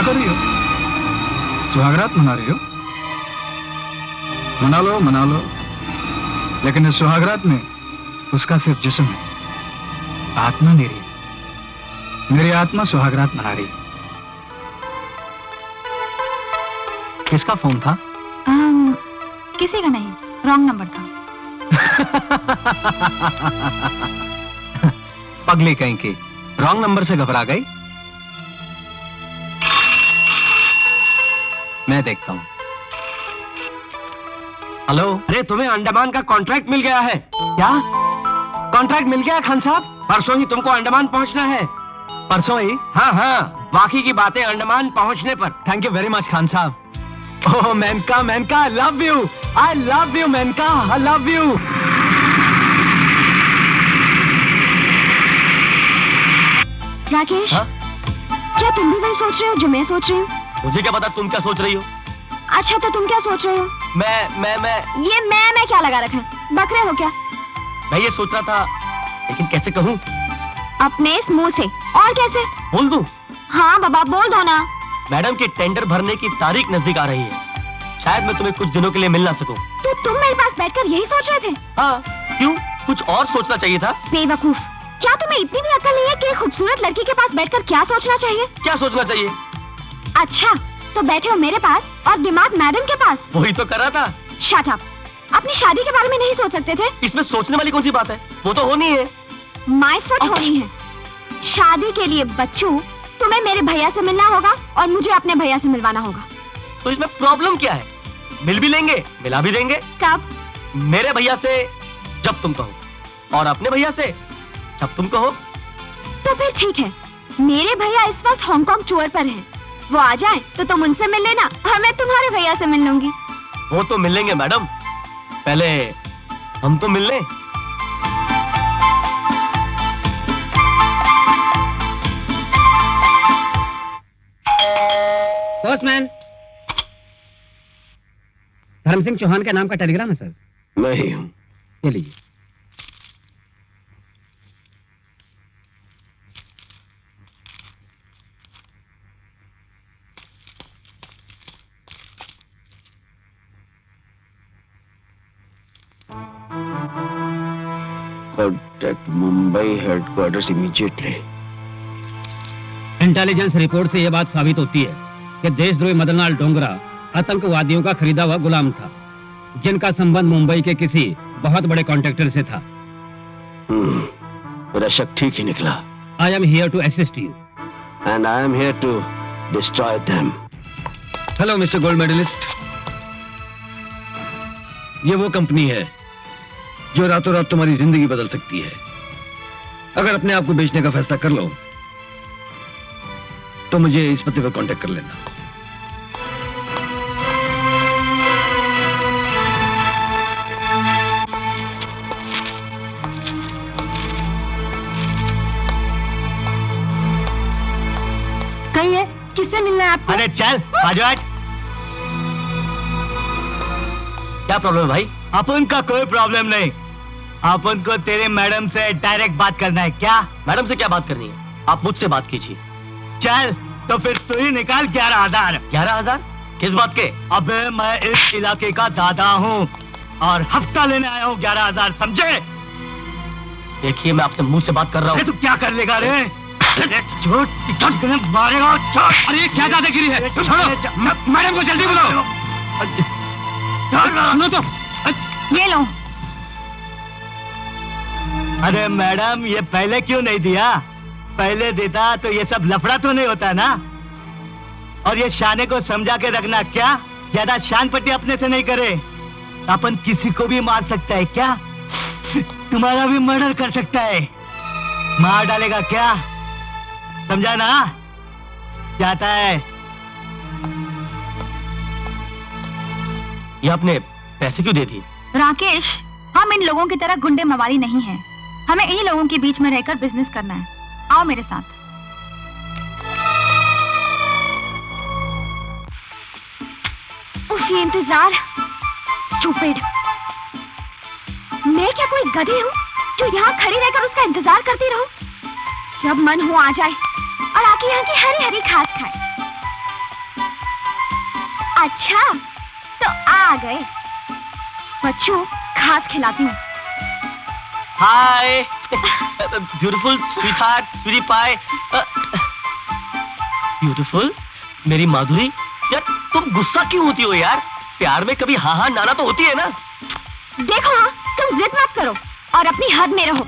क्या कर रही हो? सुहागरात मना रही हो? मना लो, लेकिन इस सुहागरात में उसका सिर्फ जिस्म है, आत्मा मेरी है। मेरी आत्मा सुहागरात मना रही है। किसका फोन था? किसी का नहीं, रॉन्ग नंबर था। पगली कहीं की, रॉन्ग नंबर से घबरा गई। मैं देखता हूं। हेलो। अरे तुम्हें अंडमान का कॉन्ट्रैक्ट मिल गया है। क्या कॉन्ट्रैक्ट मिल गया खान साहब? परसों ही तुमको अंडमान पहुंचना है। परसों ही? हाँ हाँ, बाकी की बातें अंडमान पहुंचने पर। Thank you very much Khan साहब। Oh Menka, Menka, I love you Menka, I love you. Rakesh, क्या तुम भी वही सोच रहे हो जो मैं सोच रही हूँ? मुझे क्या पता तुम क्या सोच रही हो। अच्छा तो तुम क्या सोच रहे हो? मैं ये मैं क्या लगा रखा है? बकरे हो क्या? मैं ये सोच रहा था, लेकिन कैसे कहूँ? अपने इस मुंह से। और कैसे? बोल दूं? हाँ बाबा बोल दो ना। मैडम की टेंडर भरने की तारीख नजदीक आ रही है। शायद मैं तुम्हें कुछ दिनों के लिए मिल ना सकूं। तो तुम मेरे पास बैठकर यही सोच रहे थे? हाँ, क्यों? कुछ और सोचना चाहिए था। बेवकूफ, क्या तुम्हें इतनी भी अक्ल नहीं है कि एक खूबसूरत लड़की के पास बैठकर क्या सोचना चाहिए? क्या सोचना चाहिए? अच्छा तो बैठे हो मेरे पास और दिमाग मैडम के पास। वही तो कर रहा था। Shut up. अपनी शादी के बारे में नहीं सोच सकते थे? इसमें सोचने वाली कौन सी बात है? वो तो होनी है। माय फुट होनी है। शादी के लिए बच्चू, तुम्हें मेरे भैया से मिलना होगा और मुझे अपने भैया से मिलवाना होगा। तो इसमें प्रॉब्लम क्या है? मिल भी लेंगे, मिला भी देंगे। कब? मेरे भैया से जब तुम कहो, और अपने भैया से जब तुम कहो। तो फिर ठीक है, मेरे भैया इस वक्त हांगकांग टूर पर हैं। वो आ जाए तो तुम उनसे मिल लेना और मैं तुम्हारे भैया से मिल लूंगी। वो तो मिल लेंगे मैडम, पहले हम तो मिल लें। पोस्टमैन, धर्म सिंह चौहान के नाम का टेलीग्राम है सर। मैं ही हूं। ये लीजिए। Contact Mumbai headquarters immediately. Intelligence report से यह बात साबित होती है कि देशद्रोही मदनलाल डोंगरा आतंकवादियों का खरीदा हुआ गुलाम था, जिनका संबंध मुंबई के किसी बहुत बड़े कॉन्ट्रैक्टर से था। मेरा शक ठीक ही निकला। I am here to assist you. And I am here to destroy them. Hello mister gold medallist. ये वो कंपनी है जो रातों रात तुम्हारी जिंदगी बदल सकती है। अगर अपने आप को बेचने का फैसला कर लो तो मुझे इस पते पर कांटेक्ट कर लेना। कहिए, किससे मिलना है आपको? अरे चल, आ जाओ। क्या प्रॉब्लम है भाई? अपन का कोई प्रॉब्लम नहीं, अपन को तेरे मैडम से डायरेक्ट बात करना है। क्या? मैडम से क्या बात करनी है? आप मुझसे बात कीजिए। चल तो फिर तू ही निकाल 11,000। 11,000? किस बात के? अबे मैं इस इलाके का दादा हूँ और हफ्ता लेने आया हूँ 11,000, समझे? देखिए मैं आपसे मुंह से बात कर रहा हूँ। तू क्या कर लेगा रे? मारेगा। अरे क्या दादागिरी है? छोड़ो, मैडम को जल्दी बुलाओ। सुनो तो, ये लो। अरे मैडम, ये पहले क्यों नहीं दिया? पहले देता तो ये सब लफड़ा तो नहीं होता ना। और ये शाने को समझा के रखना, क्या ज्यादा शान पट्टी अपने से नहीं करे। अपन किसी को भी मार सकता है क्या? तुम्हारा भी मर्डर कर सकता है, मार डालेगा क्या? समझा ना? जाता है। ये आपने पैसे क्यों दे दिए? राकेश, हम इन लोगों की तरह गुंडे मवाली नहीं हैं। हमें इन्हीं लोगों के बीच में रहकर बिजनेस करना है। आओ मेरे साथ। उफ, ये इंतजार। स्टूपिड। मैं क्या कोई गधी हूँ जो यहाँ खड़ी रहकर उसका इंतजार करती रहूं? जब मन हो आ जाए और आके यहाँ की हरी हरी घास खाए। अच्छा तो आ गए। बच्चों घास खिलाती हूँ। Hi beautiful sweetheart sweetie pie. Beautiful मेरी माधुरी, यार तुम गुस्सा क्यों होती हो यार? प्यार में कभी हाँ हाँ नाना तो होती है ना। देखो हाँ, तुम जिद मत करो और अपनी हद में रहो।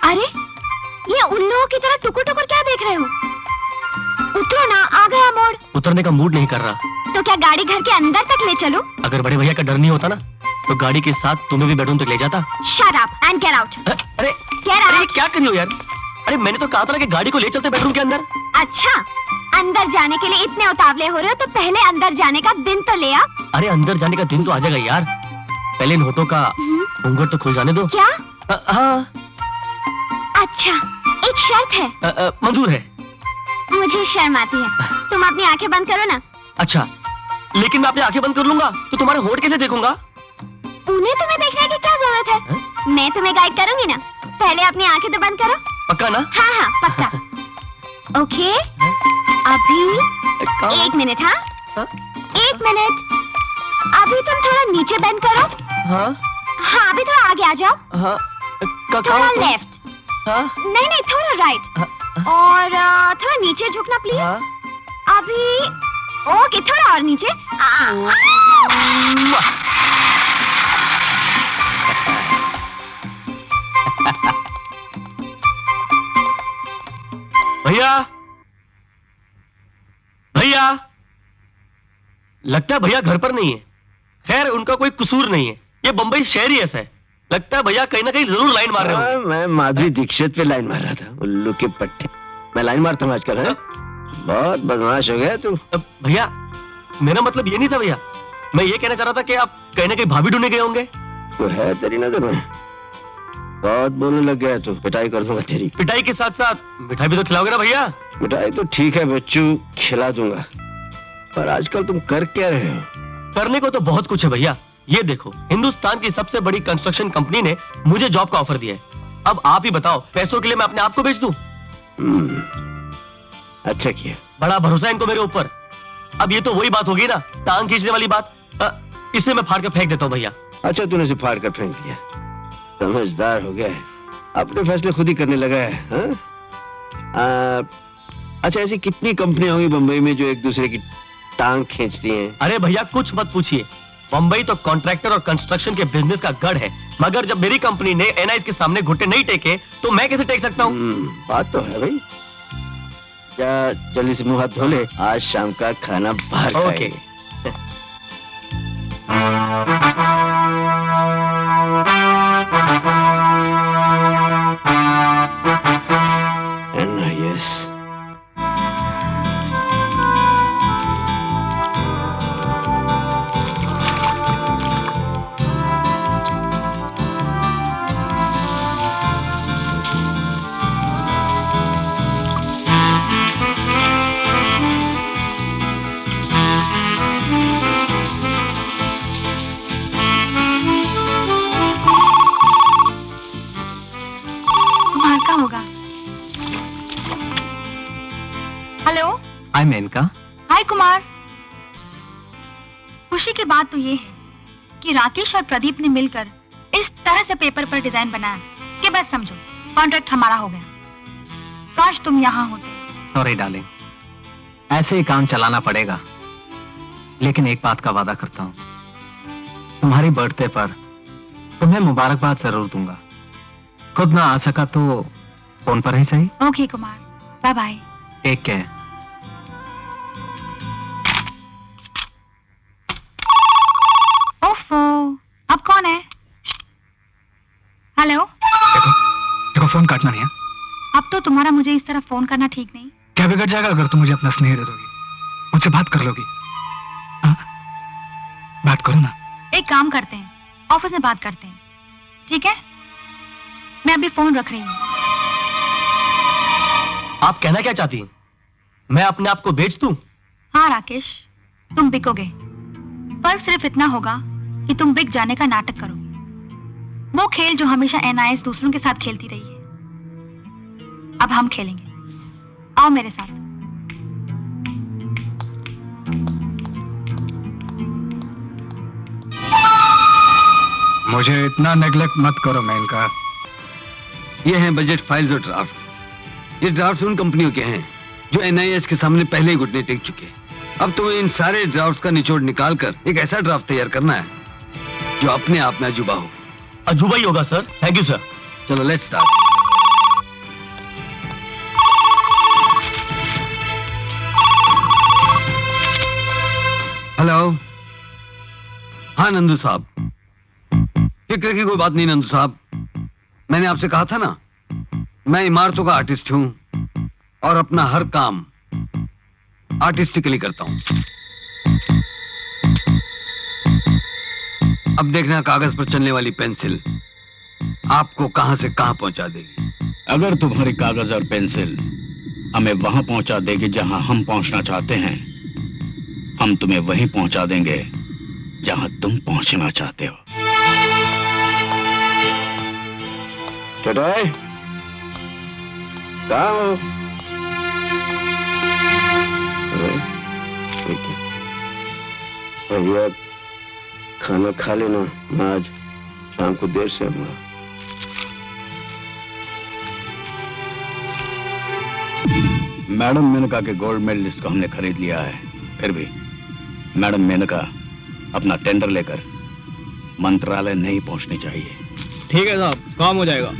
अरे ये उल्लुओं की तरह टुकुर टुकुर क्या देख रहे हो? उतरो ना, आ गया मोड़। उतरने का मूड नहीं कर रहा। तो क्या गाड़ी घर के अंदर तक ले चलो? अगर बड़े भैया का डर नहीं होता ना तो गाड़ी के साथ तुम्हें भी बेडरूम तक ले जाता। Shut up and get out. अरे Get अरे out. क्या कर रही हो यार? अरे मैंने तो कहा था ना कि गाड़ी को ले चलते बेडरूम के अंदर। अच्छा, अंदर जाने के लिए इतने उतावले हो रहे हो तो पहले अंदर जाने का दिन तो ले आ। अरे अंदर जाने का दिन तो आ जाएगा यार, पहले इन होठों का घूंघट तो खुल जाने दो। क्या? हाँ। अच्छा, एक शर्त है। मंजूर है। मुझे शर्म आती है। तुम अपनी आंखें बंद करो ना। अच्छा, लेकिन मैं अपनी आंखें बंद कर लूंगा तो तुम्हारे होठ कैसे देखूंगा? उन्हें तुम्हें देखने की क्या जरूरत है? मैं तुम्हें गाइड करूंगी ना। पहले अपनी आंखें तो बंद करो। पक्का ना? हाँ हाँ पक्का। ओके, अभी 1 मिनट। हाँ 1 मिनट। अभी तुम थोड़ा नीचे बेंड करो। हाँ हाँ अभी थोड़ा आगे आ जाओ। हाँ थोड़ा लेफ्ट। हाँ नहीं नहीं थोड़ा राइट। और थोड़ा नीचे झुकना प्लीज। अभी ओके, थोड़ा और नीचे। भैया भैया, लगता है भैया घर पर नहीं है। खैर उनका कोई कसूर नहीं है, ये बंबई शहर ही ऐसा है। लगता है भैया कहीं ना कहीं जरूर लाइन मार रहे हो। मैं माधुरी दीक्षित पे लाइन मार रहा था, उल्लू के पट्टे। मैं लाइन मारता हूँ आजकल। है बहुत बदमाश हो गया तू। भैया मेरा मतलब ये नहीं था भैया, मैं ये कहना चाह रहा था कि आप कहीं ना कहीं भाभी ढूंढने गए होंगे। तो है तेरी नजर में, बहुत बोलने लग गया तू। पिटाई कर दूंगा तेरी। पिटाई के साथ साथ मिठाई भी तो खिलाओगे ना भैया? मिठाई तो ठीक है बच्चू, खिला दूंगा, पर आजकल तुम कर क्या रहे हो? करने को तो बहुत कुछ है भैया। ये देखो, हिंदुस्तान की सबसे बड़ी कंस्ट्रक्शन कंपनी ने मुझे जॉब का ऑफर दिया है। अब आप ही बताओ, पैसों के लिए मैं अपने आप को बेच दूं? अच्छा किया। बड़ा भरोसा है इनको मेरे ऊपर। अब ये तो वही बात होगी ना, टांग खींचने वाली बात। इसे मैं फाड़ कर फेंक देता हूँ भैया। अच्छा तूने इसे फाड़ कर फेंक दिया, समझदार हो गया है, अपने फैसले खुद ही करने लगा है। हाँ? अच्छा ऐसी कितनी कंपनियां होंगी बंबई में जो एक दूसरे की टांग खींचती हैं? अरे भैया कुछ मत पूछिए, बंबई तो कॉन्ट्रैक्टर और कंस्ट्रक्शन के बिजनेस का गढ़ है। मगर जब मेरी कंपनी ने एनआईएस के सामने घुटने नहीं टेके तो मैं कैसे टेक सकता हूँ? बात तो है भाई। जा जल्दी से मुंह हाथ धो ले, आज शाम का खाना बाहर खाएंगे। एनआईएस होगा। हेलो। हाय मेनका। हाय कुमार। खुशी की बात तो ये है कि राकेश और प्रदीप ने मिलकर इस तरह से पेपर पर डिजाइन बनाया कि बस समझो कॉन्ट्रैक्ट हमारा हो गया। काश तुम यहाँ होते। सॉरी डार्लिंग, ऐसे ही काम चलाना पड़ेगा, लेकिन एक बात का वादा करता हूँ, तुम्हारी बर्थडे पर तुम्हें मुबारकबाद जरूर दूंगा। खुद ना आ सका तो फोन पर ही सही। Okay Kumar, bye bye. Take care. ओफो, अब कौन है? हेलो। देखो फोन काटना नहीं है। अब तो तुम्हारा मुझे इस तरह फोन करना ठीक नहीं। क्या बिगड़ जाएगा अगर तुम मुझे अपना स्नेह दे दोगी, मुझसे बात कर लोगी? बात करो ना। एक काम करते हैं, ऑफिस में बात करते हैं, ठीक है? मैं अभी फोन रख रही हूँ। आप कहना क्या चाहती हैं? मैं अपने आप को बेच दूं? हाँ राकेश, तुम बिकोगे, पर सिर्फ इतना होगा कि तुम बिक जाने का नाटक करो। वो खेल जो हमेशा एनआईएस दूसरों के साथ खेलती रही है, अब हम खेलेंगे। आओ मेरे साथ। मुझे इतना नेग्लेक्ट मत करो मेनका। ये हैं बजट फाइल्स और ड्राफ्ट। ये ड्राफ्ट उन कंपनियों के हैं जो एनआईएस के सामने पहले ही घुटने टेक चुके हैं। अब तुम्हें इन सारे ड्राफ्ट का निचोड़ निकाल कर एक ऐसा ड्राफ्ट तैयार करना है जो अपने आप में अजूबा हो। अजूबा ही होगा सर। Thank you sir. चलो लेट्स स्टार्ट। हेलो। हाँ नंदू साहब, फिक्र की कोई बात नहीं नंदू साहब। मैंने आपसे कहा था ना, मैं इमारतों का आर्टिस्ट हूं और अपना हर काम आर्टिस्टिकली करता हूं। अब देखना कागज पर चलने वाली पेंसिल आपको कहां से कहां पहुंचा देगी। अगर तुम्हारी कागज और पेंसिल हमें वहां पहुंचा देगी जहां हम पहुंचना चाहते हैं, हम तुम्हें वहीं पहुंचा देंगे जहां तुम पहुंचना चाहते हो। चटाई कहाँ हो? अरे, ठीक है। भैया खाना खा लेना, मैं आज शाम को देर से आऊंगा। मैडम मेनका के गोल्ड मेडलिस्ट को हमने खरीद लिया है, फिर भी मैडम मेनका अपना टेंडर लेकर मंत्रालय नहीं पहुंचनी चाहिए। ठीक है साहब, काम हो जाएगा।